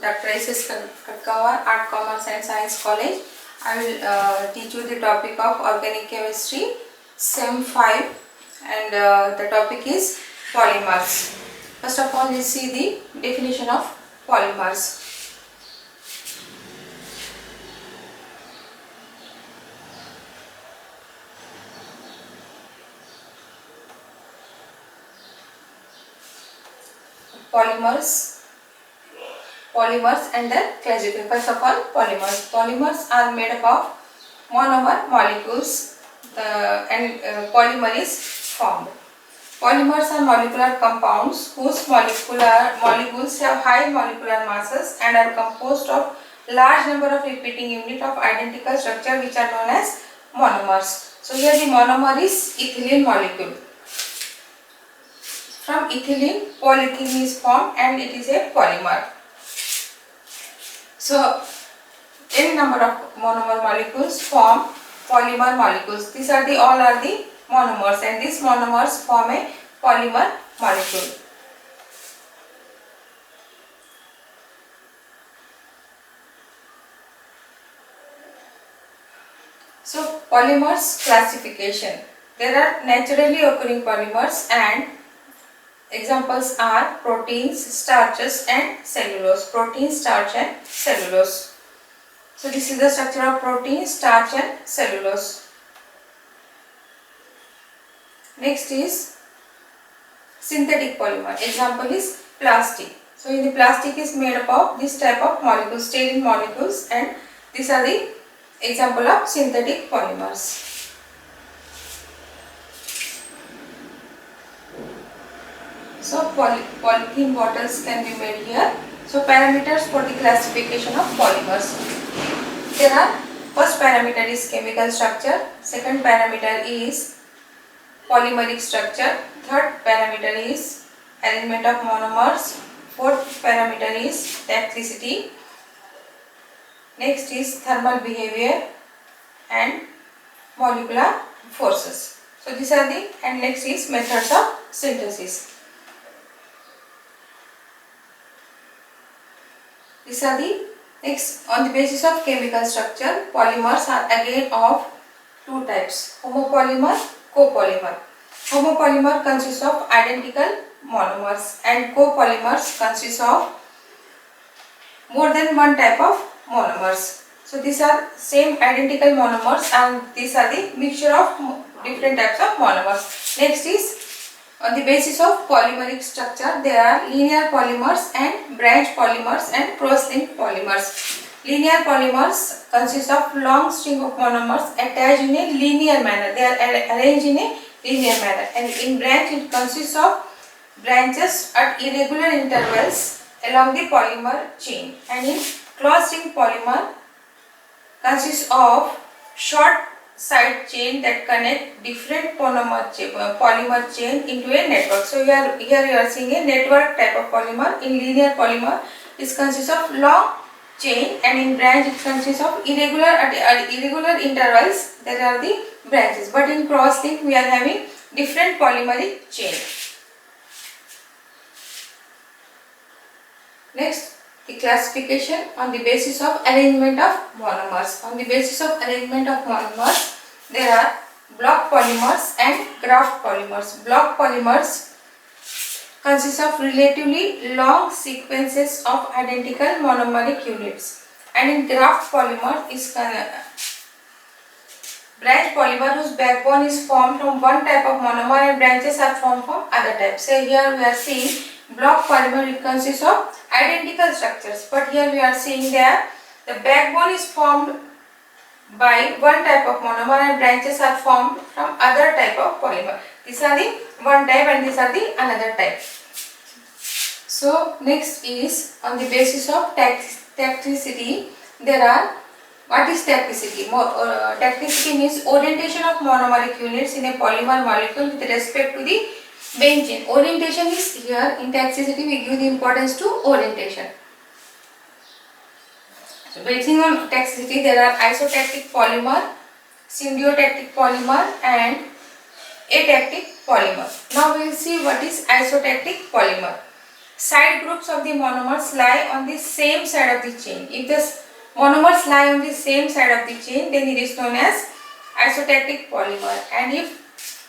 Dr. S.S. Katkawar, Art, Commerce and Science College. I will teach you the topic of Organic Chemistry, SEM 5, and the topic is polymers. First of all, let's see the definition of polymers. Polymers and their classification. First of all, polymers are made up of monomer molecules and polymer is formed. Polymers are molecular compounds whose molecules have high molecular masses and are composed of large number of repeating units of identical structure, which are known as monomers. So here the monomer is ethylene molecule. From ethylene, polyethylene is formed and it is a polymer. So n number of monomer molecules form polymer molecules. These are all are the monomers, and these monomers form a polymer molecule. So polymers classification. There are naturally occurring polymers, and examples are proteins, starches and cellulose. Protein, starch and cellulose. So this is the structure of protein, starch and cellulose. Next is synthetic polymer. Example is plastic. So in the plastic is made up of this type of molecules, styrene molecules, and these are the example of synthetic polymers. So polythene bottles can be made here. So parameters for the classification of polymers. There are, first parameter is chemical structure, second parameter is polymeric structure, third parameter is arrangement of monomers, fourth parameter is toxicity, next is thermal behavior and molecular forces. So these are the, and next is methods of synthesis. These are the next. On the basis of chemical structure, polymers are again of two types: homopolymer, copolymer. Homopolymer consists of identical monomers, and copolymers consists of more than one type of monomers. So these are same identical monomers, and these are the mixture of different types of monomers. Next is, on the basis of polymeric structure, there are linear polymers and branch polymers and cross-linked polymers. Linear polymers consist of long string of monomers attached in a linear manner. They are arranged in a linear manner, and in branch it consists of branches at irregular intervals along the polymer chain, and in cross-linked polymer consists of short side chain that connect different polymer chain into a network. So here you are seeing a network type of polymer. In linear polymer, this consists of long chain, and in branch it consists of irregular at irregular intervals. There are the branches, but in cross link we are having different polymeric chain. Next, the classification on the basis of arrangement of monomers. On the basis of arrangement of monomers, there are block polymers and graft polymers. Block polymers consist of relatively long sequences of identical monomeric units, and in graft polymer is branch polymer whose backbone is formed from one type of monomer and branches are formed from other types. So here we are seeing block polymer, it consists of identical structures, but here we are seeing that the backbone is formed by one type of monomer and branches are formed from other type of polymer. These are the one type and these are the another type. So next is, on the basis of toxicity, there are, what is toxicity? Toxicity means orientation of monomeric units in a polymer molecule with respect to the benzene chain. Orientation is here, in toxicity we give the importance to orientation. So based on toxicity, there are isotactic polymer, symbiotic polymer and atactic polymer. Now we will see what is isotactic polymer. side groups of the monomers lie on the same side of the chain. If the monomers lie on the same side of the chain, then it is known as isotactic polymer. And if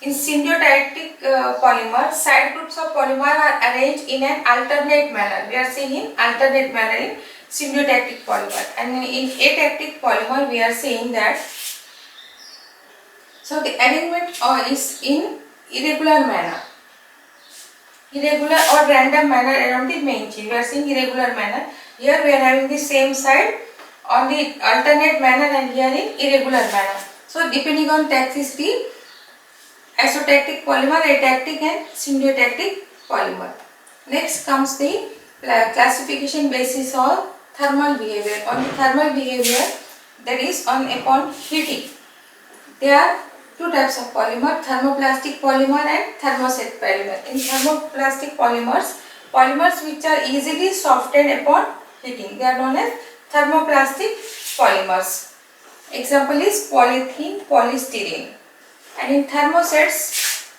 in symbiotic polymer, side groups of polymer are arranged in an alternate manner. We are seeing in alternate manner in symbiotic polymer, and in atactic polymer we are seeing that. So the arrangement is in irregular manner, irregular or random manner around the main chain. We are seeing irregular manner. Here we are having the same side on the alternate manner, and here in irregular manner. So depending on toxicity, isotactic polymer, atactic and symbiotic polymer. Next comes the classification basis of thermal behavior. On the thermal behavior, that is on upon heating. There are two types of polymer: thermoplastic polymer and thermoset polymer. In thermoplastic polymers, polymers which are easily softened upon heating, they are known as thermoplastic polymers. Example is polythene, polystyrene. And in thermosets,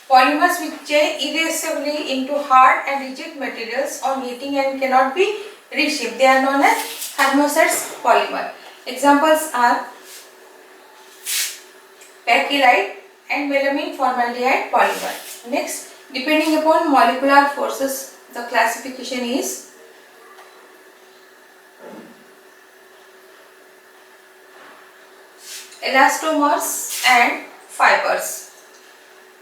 polymers which change irreversibly into hard and rigid materials on heating and cannot be reshaped, they are known as thermosets polymer. Examples are bacillite and melamine formaldehyde polymer. Next, depending upon molecular forces, the classification is elastomers and fibers.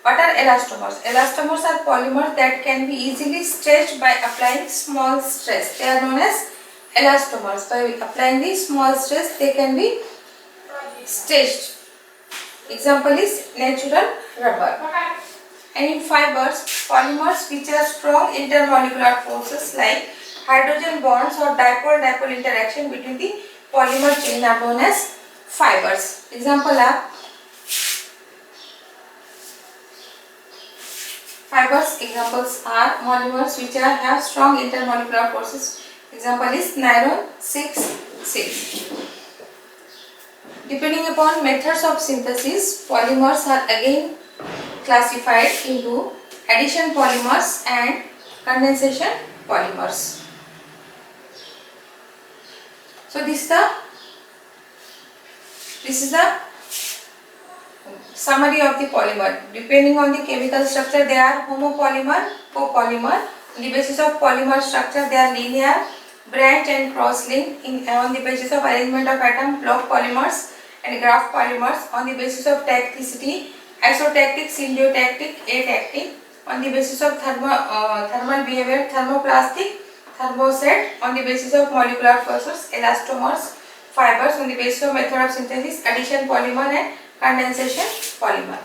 What are elastomers? Elastomers are polymers that can be easily stretched by applying small stress. They are known as elastomers. By applying the small stress, they can be stretched. Example is natural rubber. And in fibers, polymers which have strong intermolecular forces like hydrogen bonds or dipole-dipole interaction between the polymer chain are known as fibers. Example are fibers. Examples are monomers which have strong intermolecular forces. Example is nylon 6,6. Depending upon methods of synthesis, polymers are again classified into addition polymers and condensation polymers. So this is the summary of the polymer. Depending on the chemical structure, they are homopolymer, copolymer. On the basis of polymer structure, they are linear, branch and cross-linked. On the basis of arrangement of atom, block polymers and graph polymers. On the basis of tacticity, isotactic, symbiotic, atactic. On the basis of thermal behavior, thermoplastic, thermoset. On the basis of molecular forces, elastomers, fibers. On the basis of method of synthesis, addition polymer and condensation polymer.